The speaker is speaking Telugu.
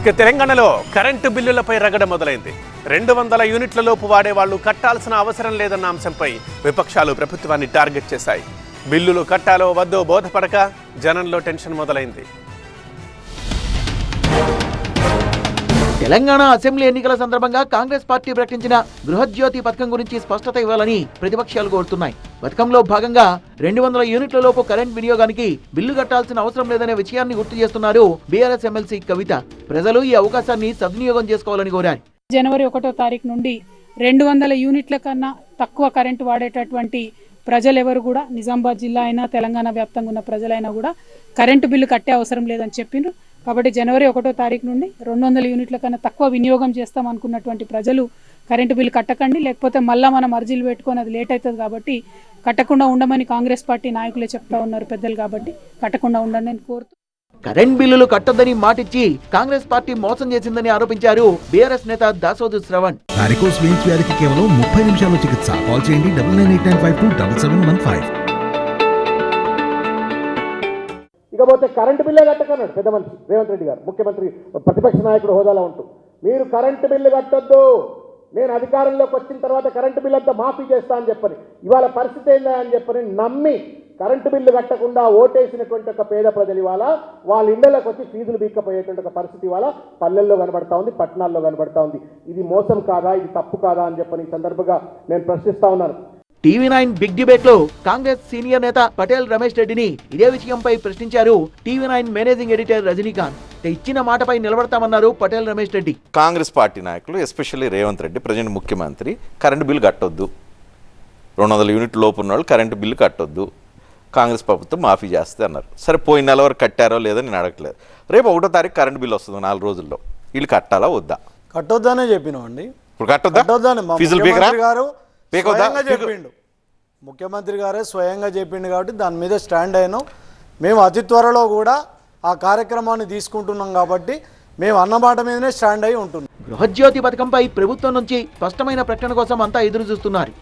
ఇక తెలంగాణలో కరెంటు బిల్లులపై రగడ మొదలైంది. 200 యూనిట్ల లోపు వాడే వాళ్లు కట్టాల్సిన అవసరం లేదన్న అంశంపై విపక్షాలు ప్రభుత్వాన్ని టార్గెట్ చేశాయి. బిల్లులు కట్టాలో వద్దో బోధపడక జనంలో టెన్షన్ మొదలైంది. తెలంగాణ అసెంబ్లీ ఎన్నికల సందర్భంగా కాంగ్రెస్ పార్టీ ప్రకటించిన గృహజ్యోతి పథకం గురించి స్పష్టత ఇవ్వాలని ప్రతిపక్షాలు కోరుతున్నాయి. పథకంలో భాగంగా 200 యూనిట్ల లోపు కరెంట్ వినియోగానికి బిల్లు కట్టాల్సిన అవసరం లేదనే విషయాన్ని గుర్తు చేస్తున్నారు బీఆర్ఎస్ ఎమ్మెల్సీ కవిత. ప్రజలు ఈ అవకాశాన్ని సద్వినియోగం చేసుకోవాలని కోరారు. జనవరి 1వ తారీఖు నుండి 200 యూనిట్ల కన్నా తక్కువ కరెంటు వాడేటటువంటి ప్రజలెవరు కూడా నిజామాబాద్ జిల్లా అయినా తెలంగాణ వ్యాప్తంగా ఉన్న ప్రజలైనా కూడా కరెంటు బిల్లు కట్టే అవసరం లేదని చెప్పిండ్రు. కాబట్టి జనవరి 1వ తారీఖు నుండి 200 యూనిట్ల కన్నా తక్కువ వినియోగం చేస్తాం అనుకున్నటువంటి ప్రజలు కరెంటు బిల్లు కట్టకండి, లేకపోతే మళ్ళీ మనం అర్జీలు పెట్టుకొని అది లేట్ అవుతుంది. కాబట్టి కట్టకుండా ఉండమని కాంగ్రెస్ పార్టీ నాయకులే చెప్తా ఉన్నారు పెద్దలు. కాబట్టి కట్టకుండా ఉండండి అని కోరుతూ కరెంట్ బిల్లులు కట్టొద్దని మాటిచ్చి కాంగ్రెస్ పార్టీ మోసం చేసిందని ఆరోపించారు బీఆర్ఎస్ నేత దాసోదు శ్రవణ్. వారికోస్ వెయిన్స్ వ్యాధికి కేవలం 30 నిమిషాల్లో చికిత్స. కాల్ చేయండి 9989527715. ఇకపోతే కరెంటు బిల్లే కట్టకన్నాడు పెద్ద మనిషి రేవంత్ రెడ్డి గారు, ముఖ్యమంత్రి ప్రతిపక్ష నాయకుడు హోదాలో ఉంటూ. మీరు కరెంటు బిల్లు కట్టొద్దు, నేను అధికారంలోకి వచ్చిన తర్వాత కరెంటు బిల్లు అంతా మాఫీ చేస్తా అని చెప్పని, ఇవాళ పరిస్థితి ఏందా అని చెప్పని నమ్మి కరెంటు బిల్లు కట్టకుండా ఓటేసినటువంటి ఒక పేద ప్రజలు ఇవాళ వాళ్ళ ఇళ్లలోకి వచ్చి ఫీజులు బీక్కపోయేటువంటి ఒక పరిస్థితి ఇవాళ పల్లెల్లో కనబడతా ఉంది, పట్టణాల్లో కనబడతా ఉంది. ఇది మోసం కాదా, ఇది తప్పు కాదా అని చెప్పని ఈ సందర్భంగా నేను ప్రశ్నిస్తా ఉన్నాను. టీవీ9 బిగ్ డిబేట్ లో కాంగ్రెస్ సీనియర్ నేత పటేల్ రమేష్ రెడ్డిని ఇదే విషయంపై ప్రశ్నించారు టీవీ9 మేనేజింగ్ ఎడిటర్ రజనీకాంత్. ఇచ్చిన మాటపై నిలబడతామన్నారు పటేల్ రమేష్ రెడ్డి. కాంగ్రెస్ పార్టీ నాయకులు ఎస్పెషల్లీ రేవంత్ రెడ్డి ప్రజెంట్ ముఖ్యమంత్రి కరెంటు బిల్లు కట్టొద్దు, 200 యూనిట్ లోపు ఉన్న వాళ్ళు కరెంటు బిల్లు కట్టొద్దు, కాంగ్రెస్ ప్రభుత్వం మాఫీ చేస్తే అన్నారు. సరే, పోయిన నెల వరకు కట్టారో లేదో నేను అడగట్లేదు. రేపు 1వ తారీఖు కరెంటు బిల్లు వస్తుంది 4 రోజుల్లో. వీళ్ళు కట్టాలా వద్దా? కట్టొద్దనే చెప్పినామండి. ఇప్పుడు కట్టొద్దని ఫీజులు చెప్పిండు, ముఖ్యమంత్రి గారే స్వయంగా చెప్పిండు. కాబట్టి దాని మీద స్టాండ్ అయినాం. మేము అతి త్వరలో కూడా ఆ కార్యక్రమాన్ని తీసుకుంటున్నాం. కాబట్టి మేము అన్నమాట మీదనే స్టాండ్ అయి ఉంటున్నాం. గృహజ్యోతి పథకంపై ప్రభుత్వం నుంచి స్పష్టమైన ప్రకటన కోసం అంతా ఎదురు చూస్తున్నారు.